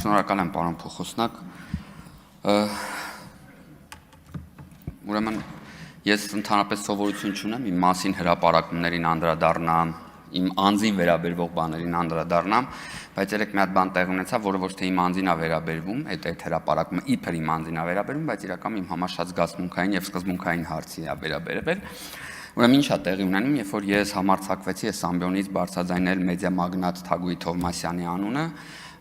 Շնորհակալ եմ, պարոն փոխոսնակ։ Ուրեմն ես ընդհանրապես սովորություն չունեմ իմ մասին հրապարակումներին անդրադառնամ, իմ անձին վերաբերվող բաներին անդրադառնամ, բայց երեք մի հատ բան տեղ ունեցավ, որը ոչ թե իմ անձին է վերաբերվում, այդ հրապարակումը իբր իմ անձին է վերաբերվում, բայց իրականում իմ համար շատ զգացմունքային եւ սկզբունքային հարցի է վերաբերվել։ Ուրեմն ինչ է տեղի ունենում, երբ որ ես համարձակվեցի այս ամբիոնից բարձրաձայնել մեդիա մագնատ Թագուհի Թովմասյանի անունը,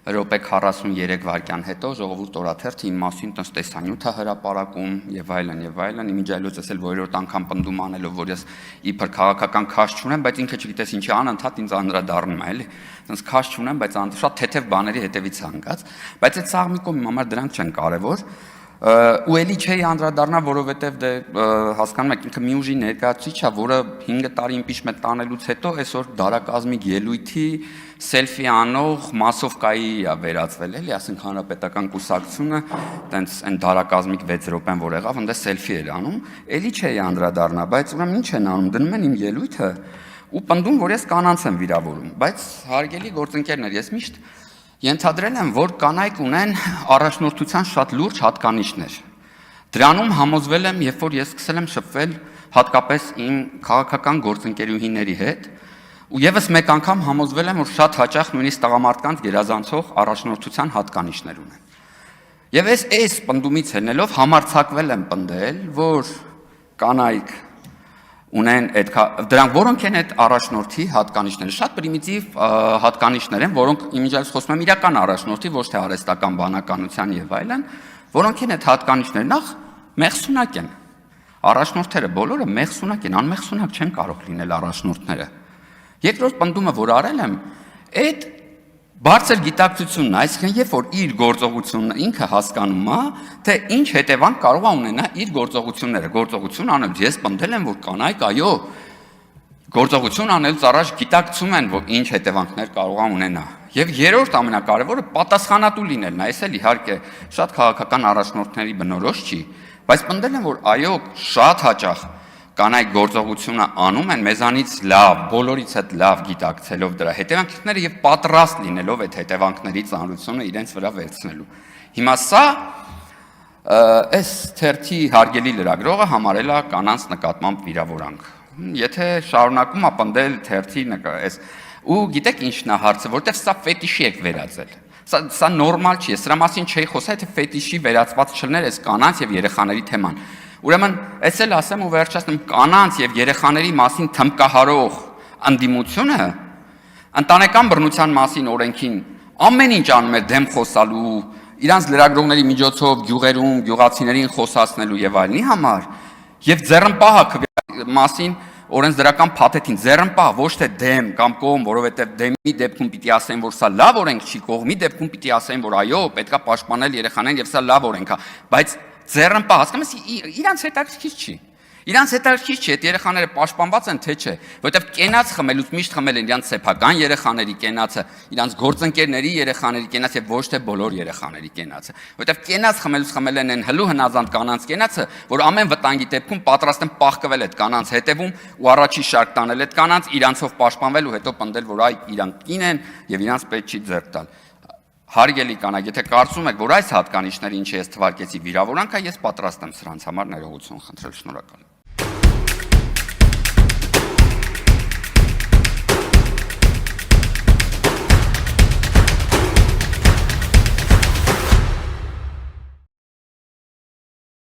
րոպե 43 վայրկյան հետո ժողովուրդ օրաթերթը իմ մասին տեսանյութ է հրապարակում եւ այլն, իմիջիայլոց ասել որերորդ անգամ պնդում անելով, որ ես իբր քաղաքական քաշ չունեմ, բայց ինքը չգիտես ինչի անընդհատ ինձ անդրադառնում է, էլի։ Ասես քաշ չունեմ, բայց շատ թեթև բաների հետևից հանգած, բայց այդ սաղ մի կողմ իմ համար դրանք չեն կարևոր։ Ու էլի չէի անդրադառնա, որովհետև դե հասկանում եք, ինքը մի ուժի ներկայացուցիչ է, որը 5 տարի իմպիչմենտ տանելուց հետո այսօր դարակազմիկ ելույթի սելֆի անող մասովկայի է վերածվել, էլի, ասենք հանրապետական կուսակցությունը, տենց այն դարակազմիկ 6 րոպեն որ եղավ, ընդ սելֆի էր անում, էլի չէի անդրադառնա, բայց ուրեմն ինչ են անում, դնում են իմ ելույթը ու պնդում, որ ես կանանց եմ վիրավորում, բայց հարգելի գործընկերներ, ես միշտ ենթադրել եմ, որ կանայք ունեն առաջնորդության շատ լուրջ հատկանիշներ։ Դրանում համոզվել եմ, երբ որ ես սկսել եմ շփվել հատկապես իմ քաղաքական գործընկերուհիների հետ, ու եւս մեկ անգամ համոզվել եմ, որ շատ հաճախ նույնիսկ տղամարդկանց գերազանցող առաջնորդության հատկանիշներ ունեն։ Եվ այս պնդումից ելնելով համարձակվել եմ պնդել, որ կանայք ունեն դրանք որոնք են այդ առաջնորդի հատկանիշները, շատ պրիմիտիվ հատկանիշներ են, որոնք իմիջիայլոց խոսում եմ իրական առաջնորդի, ոչ թե արհեստական բանականության եւ այլն, որոնք են այդ հատկանիշները, նախ մեղսունակ են։ Առաջնորդները բոլորը մեղսունակ են, անմեղսունակ չեն կարող լինել առաջնորդները։ Երկրորդ պնդումը, որ արել եմ, այդ բարձր գիտակցությունն, այսինքն երբ որ իր գործողությունն ինքը հասկանում է, թե ինչ հետևանք կարող է ունենա իր գործողությունները, գործողություն անելուց ես պնդել եմ, որ կանայք այո, գործողություն անելուց առաջ գիտակցում են, որ ինչ հետևանքներ կարող է ունենա։ Եվ երրորդ ամենակարևորը պատասխանատու լինելն է, այս էլ իհարկե շատ քաղաքական առաջնորդների բնորոշ չի, բայց պնդել եմ, որ այո, շատ հաճախ կանայք գործողությունը անում են մեզանից լավ, բոլորից հետ լավ գիտակցելով դրա հետևանքները եւ պատրաստ լինելով այդ հետևանքների ծանրությունը իրենց վրա վերցնելու։ Հիմա սա այս թերթի հարգելի լրագրողը համարել է կանանց նկատմամբ վիրավորանք։ Եթե շարունակում է պնդել թերթի այս ու գիտեք ինչն է հարցը, որտեղ սա ֆետիշի եք վերածել։ Սա նորմալ չի, սրա մասին չի խոսա, եթե ֆետիշի վերածված չլներ այս կանանց եւ երեխաների թեման։ Ուրեմն, այս էլ ասեմ ու վերջացնեմ, կանանց եւ երեխաների մասին թմկահարող ընդդիմությունը ընտանեկան բռնության մասին օրենքին ամեն ինչ անում է դեմ խոսալու, իրանց լրագրողների միջոցով գյուղերում գյուղացիներին խոսացնելու եւ այլնի համար, եւ ձեռնպահը մասին օրենսդրական փաթեթին ձեռնպահ ոչ թե դեմ կամ կողմ, որովհետեւ դեմի դեպքում պիտի ասեն, որ սա լավ օրենք չի, կողմի դեպքում պիտի ասեն, որ այո, պետքա պաշտպանել երեխաներին եւ սա լավ օրենք է, բայց ձեռնպահ, հասկանում ես, իրանց հետաքրքիր չի։ Իրանց հետաքրքիր չի, այդ երեխաները պաշտպանված են թե չէ, որովհետև կենաց խմելուց միշտ խմել են իրանց սեփական երեխաների կենացը, իրանց գործընկերների երեխաների կենացը եւ ոչ թե բոլոր երեխաների կենացը, որովհետև կենաց խմելուց խմել են հլու հնազանդ կանանց կենացը, որ ամեն վտանգի դեպքում պատրաստ են պահկվել այդ կանանց հետևում ու առաջի շարք տանել այդ կանանց, իրանցով պաշտպանվել ու հետո պնդել, որ այ իրանք կին են եւ իրանց պետք չի ձեռք տալ։ Հարգելի կանայք, եթե կարծում եք, որ այս հատկանիշները ինչ ես թվարկեցի վիրավորանք, ես պատրաստ եմ սրանց համար ներողություն խնդրել, շնորհակալ եմ։